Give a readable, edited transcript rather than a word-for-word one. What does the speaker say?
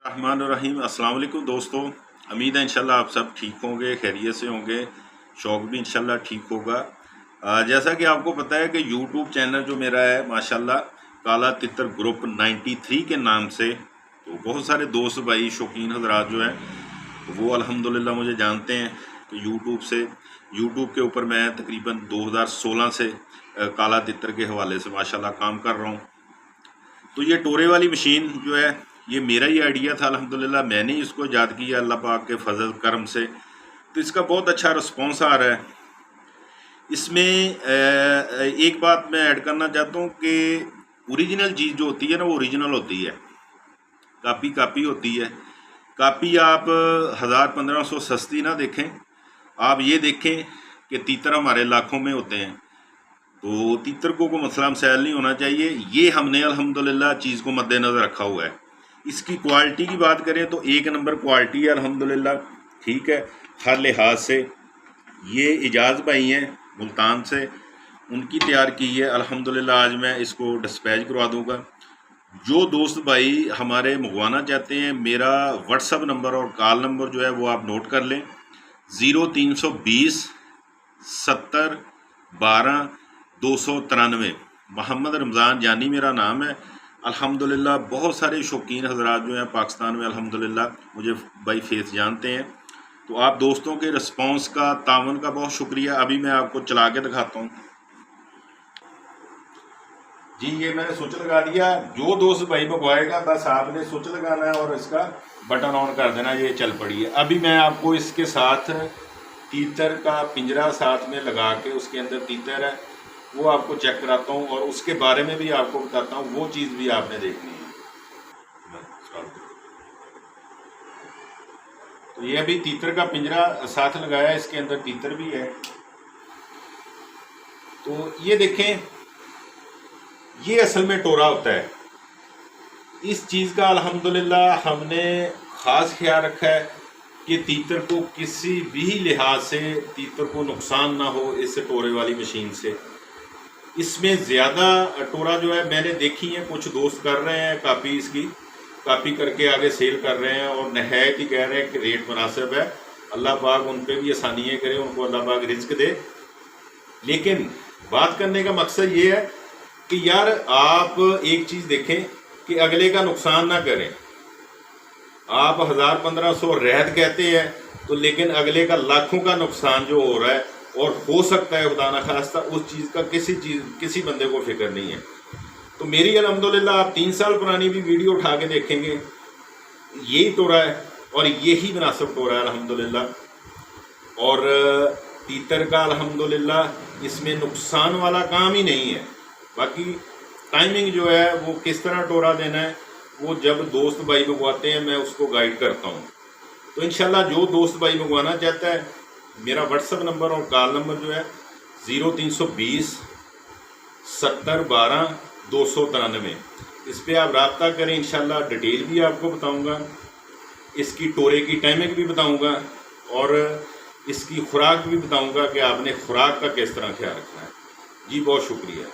रहमान रहीम। अस्सलाम वालेकुम दोस्तों, उम्मीद है इंशाल्लाह आप सब ठीक होंगे, खैरियत से होंगे। शौक भी इंशाल्लाह ठीक होगा। जैसा कि आपको पता है कि यूट्यूब चैनल जो मेरा है माशाल्लाह काला तितर ग्रुप 93 के नाम से, तो बहुत सारे दोस्त भाई शौकीन हजरात जो हैं वो अल्हम्दुलिल्लाह मुझे जानते हैं कि यूट्यूब के ऊपर मैं तकरीबन 2016 से काला तितर के हवाले से माशाल्लाह काम कर रहा हूँ। तो ये टोरे वाली मशीन जो है ये मेरा ही आइडिया था अल्हम्दुलिल्लाह, मैंने ही इसको ईजाद किया अल्लाह पाक के फजल करम से। तो इसका बहुत अच्छा रिस्पॉन्स आ रहा है। इसमें एक बात मैं ऐड करना चाहता हूँ कि ओरिजिनल चीज़ जो होती है ना वो ओरिजिनल होती है, कापी होती है। कापी आप 1000-1500 सस्ती ना देखें, आप ये देखें कि तीतर हमारे लाखों में होते हैं। तो तीतर को मसला मसाइल नहीं होना चाहिए। ये हमने अल्हम्दुलिल्लाह चीज़ को मद्देनज़र रखा हुआ है। इसकी क्वालिटी की बात करें तो एक नंबर क्वालिटी है अल्हम्दुलिल्लाह, ठीक है हर लिहाज से। ये इजाज़ भाई हैं मुल्तान से, उनकी तैयार की है अल्हम्दुलिल्लाह। आज मैं इसको डिस्पैच करवा दूंगा। जो दोस्त भाई हमारे मंगवाना चाहते हैं, मेरा व्हाट्सअप नंबर और कॉल नंबर जो है वो आप नोट कर लें। 0320 70 12 293। मोहम्मद रमज़ान जानी मेरा नाम है। अल्हम्दुलिल्लाह बहुत सारे शौकीन हजरात जो हैं पाकिस्तान में अल्हम्दुलिल्लाह मुझे बाई फेस जानते हैं। तो आप दोस्तों के रिस्पांस का, तावन का बहुत शुक्रिया। अभी मैं आपको चला के दिखाता हूँ जी। ये मैंने स्विच लगा दिया। जो दोस्त भाई मंगवाएगा बस आपने स्विच लगाना है और इसका बटन ऑन कर देना, ये चल पड़ी है। अभी मैं आपको इसके साथ तीतर का पिंजरा साथ में लगा के, उसके अंदर तीतर है वो आपको चेक कराता हूँ और उसके बारे में भी आपको बताता हूँ। वो चीज़ भी आपने देखनी है। तो ये अभी तीतर का पिंजरा साथ लगाया, इसके अंदर तीतर भी है। तो ये देखें, ये असल में टोरा होता है। इस चीज़ का अल्हम्दुलिल्लाह हमने ख़ास ख्याल रखा है कि तीतर को किसी भी लिहाज से तीतर को नुकसान ना हो इस टोरे वाली मशीन से। इसमें ज़्यादा टोरा जो है मैंने देखी है, कुछ दोस्त कर रहे हैं कापी, इसकी कापी करके आगे सेल कर रहे हैं और नहायत ही कह रहे हैं कि रेट मुनासिब है। अल्लाह पाक उन पर भी आसानियाँ करे, उनको अल्लाह पाक रिज़्क दे। लेकिन बात करने का मकसद ये है कि यार आप एक चीज़ देखें कि अगले का नुकसान ना करें। आप 1000-1500 रहत कहते हैं तो, लेकिन अगले का लाखों का नुकसान जो हो रहा है और हो सकता है खुदा न खास्ता, उस चीज़ का किसी बंदे को फिक्र नहीं है। तो मेरी अल्हम्दुलिल्लाह आप 3 साल पुरानी भी वीडियो उठा के देखेंगे, यही टोरा है और यही मुनासिब टोरा है अल्हम्दुलिल्लाह। और तीतर का अल्हम्दुलिल्लाह इसमें नुकसान वाला काम ही नहीं है। बाकी टाइमिंग जो है वो किस तरह टोरा देना है वो जब दोस्त भाई मंगवाते हैं मैं उसको गाइड करता हूँ। तो इंशाल्लाह जो दोस्त भाई मंगवाना चाहता है, मेरा व्हाट्सअप नंबर और कॉल नंबर जो है 0320 70 12 293। इस पर आप रब्ता करें। इंशाल्लाह डिटेल भी आपको बताऊँगा, इसकी टोरे की टाइमिंग भी बताऊँगा और इसकी खुराक भी बताऊँगा कि आपने खुराक का किस तरह ख्याल रखना है। जी बहुत शुक्रिया।